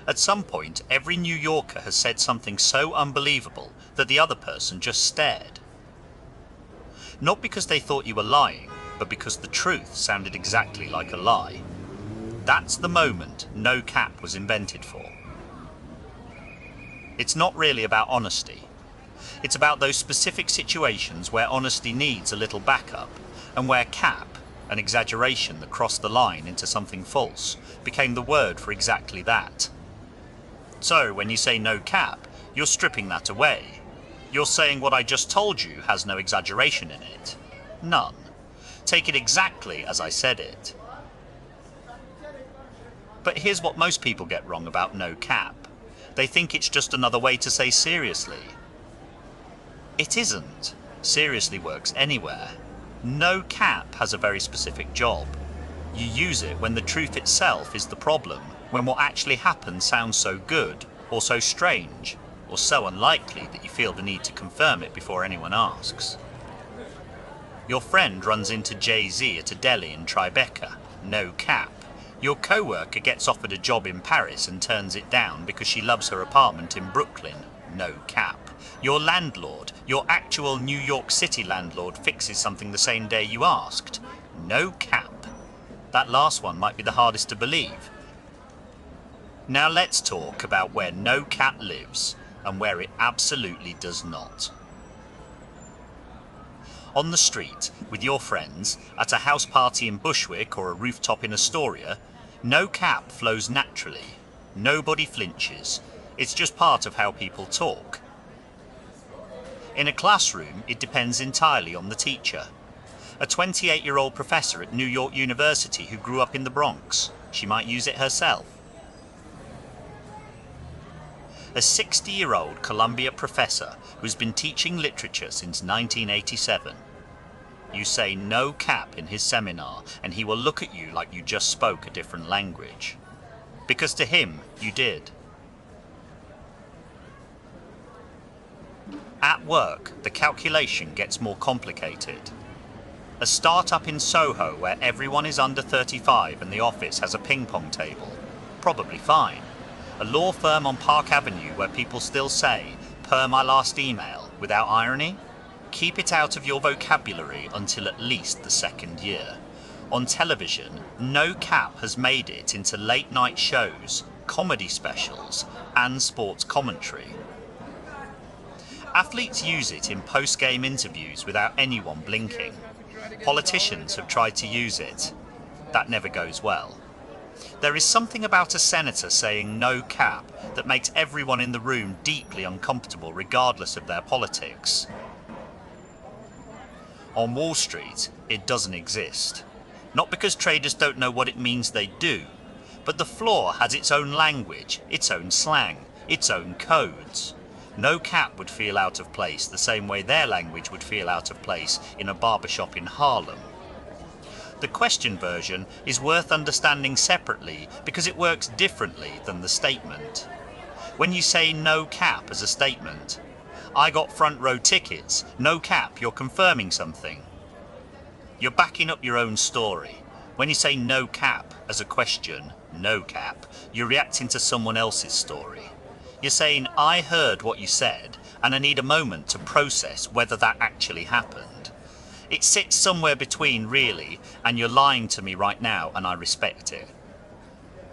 At some point, every New Yorker has said something so unbelievable that the other person just stared. Not because they thought you were lying, but because the truth sounded exactly like a lie. That's the moment no cap was invented for. It's not really about honesty. It's about those specific situations where honesty needs a little backup, and where cap, an exaggeration that crossed the line into something false, became the word for exactly that. So when you say no cap, you're stripping that away. You're saying what I just told you has no exaggeration in it. None. Take it exactly as I said it. But here's what most people get wrong about no cap. They think it's just another way to say seriously. It isn't. Seriously works anywhere. No cap has a very specific job. You use it when the truth itself is the problem, when what actually happened sounds so good, or so strange, or so unlikely that you feel the need to confirm it before anyone asks. Your friend runs into Jay-Z at a deli in Tribeca. No cap. Your coworker gets offered a job in Paris and turns it down because she loves her apartment in Brooklyn. No cap. Your landlord, your actual New York City landlord, fixes something the same day you asked. No cap. That last one might be the hardest to believe. Now let's talk about where no cap lives and where it absolutely does not. On the street, with your friends, at a house party in Bushwick or a rooftop in Astoria, no cap flows naturally. Nobody flinches. It's just part of how people talk. In a classroom, it depends entirely on the teacher. A 28-year-old professor at New York University who grew up in the Bronx, she might use it herself. A 60-year-old Columbia professor who's been teaching literature since 1987. You say no cap in his seminar and he will look at you like you just spoke a different language. Because to him, you did. At work, the calculation gets more complicated. A startup in Soho where everyone is under 35 and the office has a ping pong table. Probably fine. A law firm on Park Avenue where people still say, per my last email, without irony? Keep it out of your vocabulary until at least the second year. On television, no cap has made it into late night shows, comedy specials, and sports commentary. Athletes use it in post-game interviews without anyone blinking. Politicians have tried to use it. That never goes well. There is something about a senator saying no cap that makes everyone in the room deeply uncomfortable regardless of their politics. On Wall Street, it doesn't exist. Not because traders don't know what it means they do, but the floor has its own language, its own slang, its own codes. No cap would feel out of place the same way their language would feel out of place in a barbershop in Harlem. The question version is worth understanding separately because it works differently than the statement. When you say no cap as a statement, I got front row tickets, no cap, you're confirming something. You're backing up your own story. When you say no cap as a question, no cap, you're reacting to someone else's story. You're saying, I heard what you said, and I need a moment to process whether that actually happened. It sits somewhere between, really, and you're lying to me right now, and I respect it.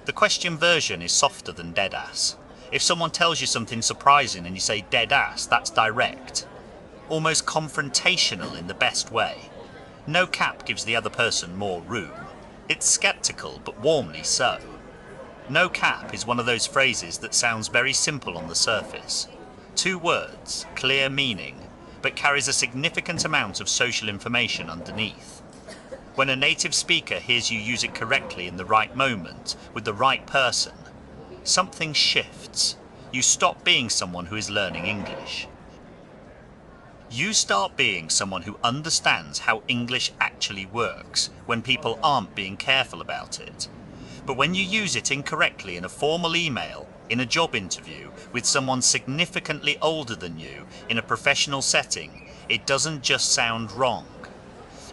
The question version is softer than dead ass. If someone tells you something surprising and you say dead ass, that's direct. Almost confrontational in the best way. No cap gives the other person more room. It's skeptical, but warmly so. No cap is one of those phrases that sounds very simple on the surface. 2 words, clear meaning, but carries a significant amount of social information underneath. When a native speaker hears you use it correctly in the right moment, with the right person, something shifts. You stop being someone who is learning English. You start being someone who understands how English actually works when people aren't being careful about it. But when you use it incorrectly in a formal email, in a job interview, with someone significantly older than you, in a professional setting, it doesn't just sound wrong.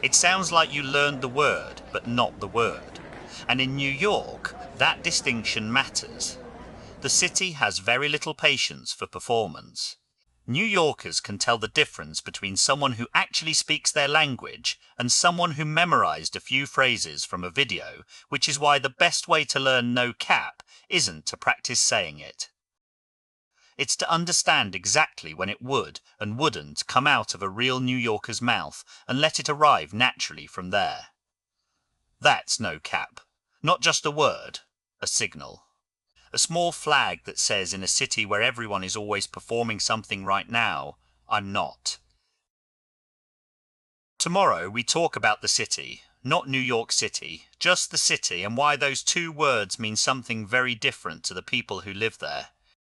It sounds like you learned the word, but not the word. And in New York, that distinction matters. The city has very little patience for performance. New Yorkers can tell the difference between someone who actually speaks their language and someone who memorized a few phrases from a video, which is why the best way to learn no cap isn't to practice saying it. It's to understand exactly when it would and wouldn't come out of a real New Yorker's mouth and let it arrive naturally from there. That's no cap. Not just a word, a signal. A small flag that says in a city where everyone is always performing something right now, I'm not. Tomorrow we talk about the city, not New York City, just the city and why those two words mean something very different to the people who live there.